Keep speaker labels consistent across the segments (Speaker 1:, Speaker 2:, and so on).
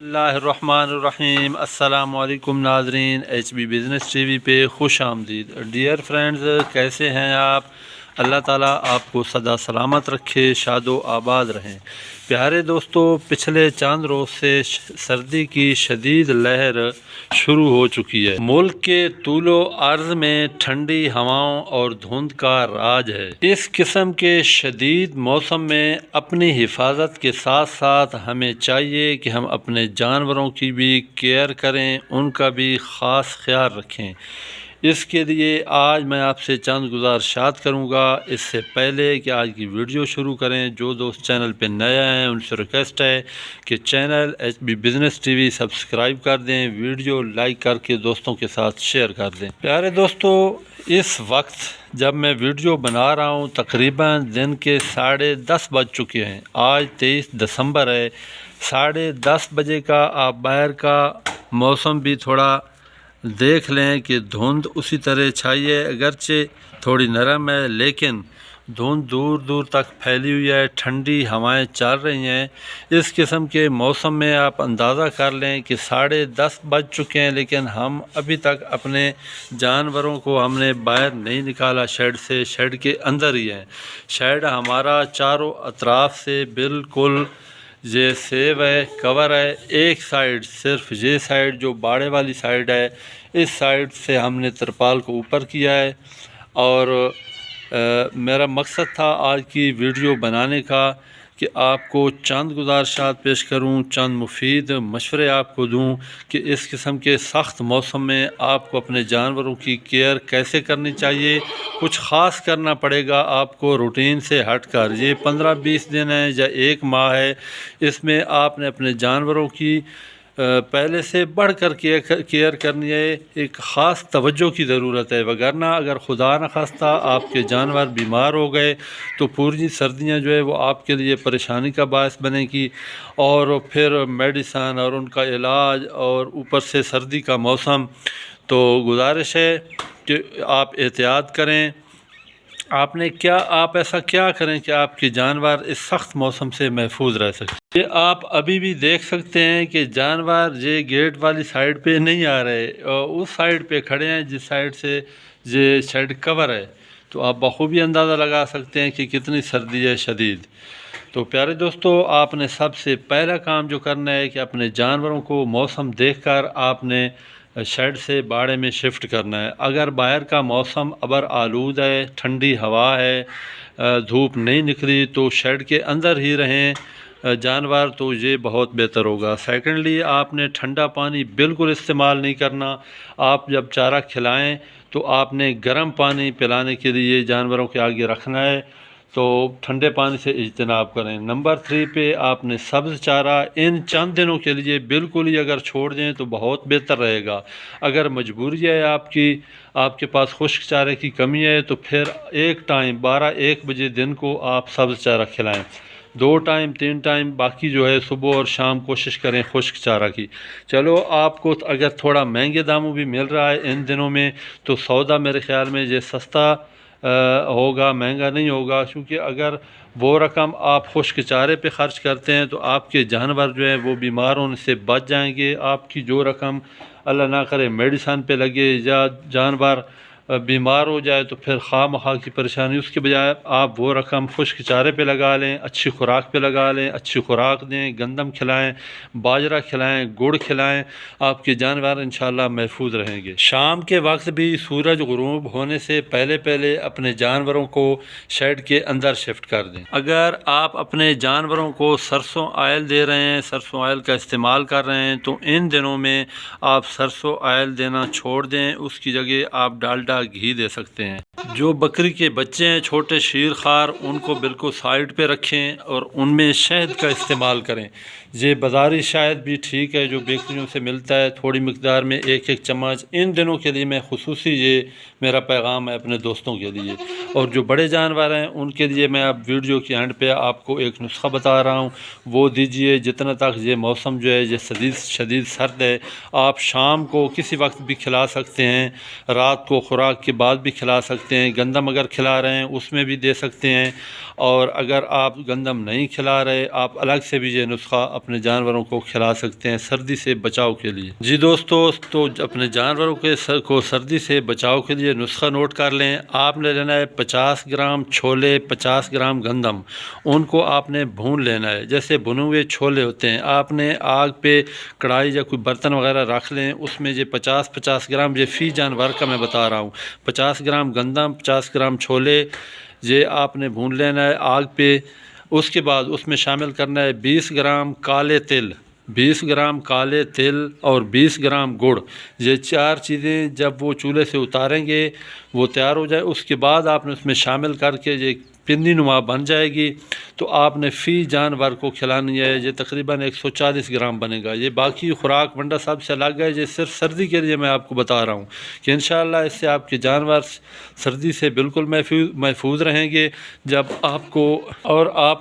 Speaker 1: اللہ الرحمن الرحیم۔ السلام علیکم ناظرین، ایچ بی بزنس ٹی وی پہ خوش آمدید۔ ڈیئر فرینڈز، کیسے ہیں آپ؟ اللہ تعالیٰ آپ کو سدا سلامت رکھے، شاد و آباد رہیں۔ پیارے دوستو، پچھلے چند روز سے سردی کی شدید لہر شروع ہو چکی ہے۔ ملک کے طول و عرض میں ٹھنڈی ہواؤں اور دھند کا راج ہے۔ اس قسم کے شدید موسم میں اپنی حفاظت کے ساتھ ساتھ ہمیں چاہیے کہ ہم اپنے جانوروں کی بھی کیئر کریں، ان کا بھی خاص خیال رکھیں۔ اس کے لیے آج میں آپ سے چند گزارشات کروں گا۔ اس سے پہلے کہ آج کی ویڈیو شروع کریں، جو دوست چینل پہ نئے ہیں ان سے ریکویسٹ ہے کہ channel H B business TV وی سبسکرائب کر دیں، ویڈیو لائک کر کے دوستوں کے ساتھ شیئر کر دیں۔ پیارے دوستو، اس وقت جب میں ویڈیو بنا رہا ہوں تقریباً دن کے 10:30 بج چکے ہیں۔ آج 23 دسمبر ہے۔ 10:30 بجے کا آپ باہر کا موسم بھی تھوڑا دیکھ لیں کہ دھند اسی طرح چھائی ہے، اگرچہ تھوڑی نرم ہے لیکن دھند دور دور تک پھیلی ہوئی ہے، ٹھنڈی ہوائیں چل رہی ہیں۔ اس قسم کے موسم میں آپ اندازہ کر لیں کہ 10:30 بج چکے ہیں لیکن ہم ابھی تک اپنے جانوروں کو ہم نے باہر نہیں نکالا شیڈ سے، شیڈ کے اندر ہی ہیں۔ شیڈ ہمارا چاروں اطراف سے بالکل یہ سیو ہے، کور ہے۔ ایک سائیڈ، صرف یہ سائیڈ جو باڑے والی سائیڈ ہے، اس سائیڈ سے ہم نے ترپال کو اوپر کیا ہے۔ اور میرا مقصد تھا آج کی ویڈیو بنانے کا کہ آپ کو چند گزارشات پیش کروں، چند مفید مشورے آپ کو دوں کہ اس قسم کے سخت موسم میں آپ کو اپنے جانوروں کی کیئر کیسے کرنی چاہیے۔ کچھ خاص کرنا پڑے گا آپ کو روٹین سے ہٹ کر۔ یہ 15-20 دن ہے یا 1 ماہ ہے، اس میں آپ نے اپنے جانوروں کی پہلے سے بڑھ کر کیئر کرنی ہے، ایک خاص توجہ کی ضرورت ہے، وگرنہ اگر خدا نخواستہ آپ کے جانور بیمار ہو گئے تو پوری سردیاں جو ہے وہ آپ کے لیے پریشانی کا باعث بنے گی، اور پھر میڈیسن اور ان کا علاج اور اوپر سے سردی کا موسم۔ تو گزارش ہے کہ آپ احتیاط کریں۔ آپ ایسا کیا کریں کہ آپ کے جانور اس سخت موسم سے محفوظ رہ سکیں۔ یہ آپ ابھی بھی دیکھ سکتے ہیں کہ جانور یہ گیٹ والی سائیڈ پہ نہیں آ رہے، اس سائیڈ پہ کھڑے ہیں جس سائیڈ سے یہ شیڈ کور ہے۔ تو آپ بخوبی اندازہ لگا سکتے ہیں کہ کتنی سردی ہے شدید۔ تو پیارے دوستو، آپ نے سب سے پہلا کام جو کرنا ہے کہ اپنے جانوروں کو موسم دیکھ کر آپ نے شیڈ سے باڑے میں شفٹ کرنا ہے۔ اگر باہر کا موسم ابر آلود ہے، ٹھنڈی ہوا ہے، دھوپ نہیں نکلی تو شیڈ کے اندر ہی رہیں جانور، تو یہ بہت بہتر ہوگا۔ سیکنڈلی، آپ نے ٹھنڈا پانی بالکل استعمال نہیں کرنا۔ آپ جب چارہ کھلائیں تو آپ نے گرم پانی پلانے کے لیے جانوروں کے آگے رکھنا ہے، تو ٹھنڈے پانی سے اجتناب کریں۔ نمبر 3 پہ آپ نے سبز چارہ ان چند دنوں کے لیے بالکل ہی اگر چھوڑ دیں تو بہت بہتر رہے گا۔ اگر مجبوری ہے آپ کے پاس خشک چارے کی کمی ہے تو پھر ایک ٹائم 12-1 بجے دن کو آپ سبز چارہ کھلائیں، 2 ٹائم 3 ٹائم، باقی جو ہے صبح اور شام کوشش کریں خشک چارہ کی۔ چلو، آپ کو اگر تھوڑا مہنگے داموں بھی مل رہا ہے ان دنوں میں تو سودا میرے خیال میں یہ سستا ہوگا، مہنگا نہیں ہوگا، کیونکہ اگر وہ رقم آپ خشک چارے پہ خرچ کرتے ہیں تو آپ کے جانور جو ہیں وہ بیمار ہونے سے بچ جائیں گے۔ آپ کی جو رقم اللہ نہ کرے میڈیسن پہ لگے یا جانور بیمار ہو جائے تو پھر خواہ مخواہ کی پریشانی، اس کے بجائے آپ وہ رقم خشک چارے پہ لگا لیں، اچھی خوراک پہ لگا لیں، اچھی خوراک دیں، گندم کھلائیں، باجرہ کھلائیں، گڑ کھلائیں، آپ کے جانور انشاءاللہ محفوظ رہیں گے۔ شام کے وقت بھی سورج غروب ہونے سے پہلے اپنے جانوروں کو شیڈ کے اندر شفٹ کر دیں۔ اگر آپ اپنے جانوروں کو سرسوں آئل دے رہے ہیں، سرسوں آئل کا استعمال کر رہے ہیں، تو ان دنوں میں آپ سرسوں آئل دینا چھوڑ دیں، اس کی جگہ آپ ڈالڈا گھی دے سکتے ہیں۔ جو بکری کے بچے ہیں چھوٹے شیر خوار، ان کو بالکل سائیڈ پہ رکھیں اور ان میں شہد کا استعمال کریں۔ یہ بازاری شہد بھی ٹھیک ہے جو بیکریوں سے ملتا ہے، تھوڑی مقدار میں 1-1 چمچ ان دنوں کے لیے میں خصوصی یہ میرا پیغام ہے اپنے دوستوں کے لیے۔ اور جو بڑے جانور ہیں ان کے لیے میں اب ویڈیو کے اینڈ پہ آپ کو ایک نسخہ بتا رہا ہوں، وہ دیجئے۔ جتنا تک یہ موسم جو ہے یہ شدید سرد ہے، آپ شام کو کسی وقت بھی کھلا سکتے ہیں، رات کو خوراک کے بعد بھی کھلا سکتے ہیں۔ گندم اگر کھلا رہے ہیں اس میں بھی دے سکتے ہیں، اور اگر آپ گندم نہیں کھلا رہے آپ الگ سے بھی یہ نسخہ اپنے جانوروں کو کھلا سکتے ہیں سردی سے بچاؤ کے لیے۔ جی دوستو، تو اپنے جانوروں کو سردی سے بچاؤ کے لیے نسخہ نوٹ کر لیں۔ آپ نے لینا ہے 50 گرام چھولے، 50 گرام گندم، ان کو آپ نے بھون لینا ہے جیسے بھنے ہوئے چھولے ہوتے ہیں۔ آپ نے آگ پہ کڑھائی یا کوئی برتن وغیرہ رکھ لیں، اس میں یہ 50 گرام یہ فی جانور کا میں بتا رہا ہوں، 50 گرام گندم، 50 گرام چھولے، یہ آپ نے بھون لینا ہے آگ پہ۔ اس کے بعد اس میں شامل کرنا ہے 20 گرام کالے تل، 20 گرام کالے تل اور 20 گرام گڑ۔ یہ 4 چیزیں جب وہ چولہے سے اتاریں گے وہ تیار ہو جائے، اس کے بعد آپ نے اس میں شامل کر کے یہ پنی نما بن جائے گی تو آپ نے فی جانور کو کھلانی ہے۔ یہ تقریباً 140 گرام بنے گا۔ یہ باقی خوراک ونڈا صاحب سے الگ ہے، یہ صرف سردی کے لیے میں آپ کو بتا رہا ہوں کہ انشاءاللہ اس سے آپ کے جانور سردی سے بالکل محفوظ رہیں گے، جب آپ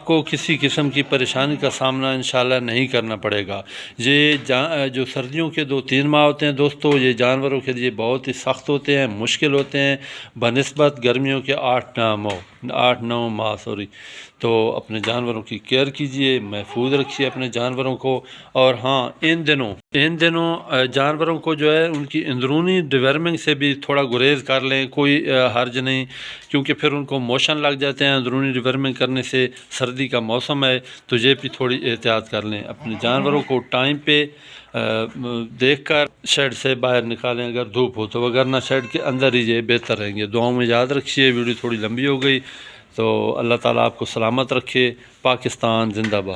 Speaker 1: کو کسی قسم کی پریشانی کا سامنا انشاءاللہ نہیں کرنا پڑے گا۔ یہ جو سردیوں کے 2-3 ماہ ہوتے ہیں دوستو، یہ جانوروں کے لیے بہت ہی سخت ہوتے ہیں، مشکل ہوتے ہیں بنسبت گرمیوں کے 8-9 ماہ تو اپنے جانوروں کی کیئر کیجئے، محفوظ رکھیے اپنے جانوروں کو۔ اور ہاں، ان دنوں جانوروں کو جو ہے ان کی اندرونی ڈیورمنگ سے بھی تھوڑا گریز کر لیں، کوئی حرج نہیں، کیونکہ پھر ان کو موشن لگ جاتے ہیں اندرونی ڈیورمنگ کرنے سے۔ سردی کا موسم ہے تو یہ بھی تھوڑی احتیاط کر لیں۔ اپنے جانوروں کو ٹائم پہ دیکھ کر شیڈ سے باہر نکالیں اگر دھوپ ہو تو، وگرنہ شیڈ کے اندر ہی یہ بہتر رہیں گے۔ دعاؤں میں یاد رکھیے۔ ویڈیو تھوڑی لمبی ہو گئی تو اللہ تعالیٰ آپ کو سلامت رکھے۔ پاکستان زندہ باد۔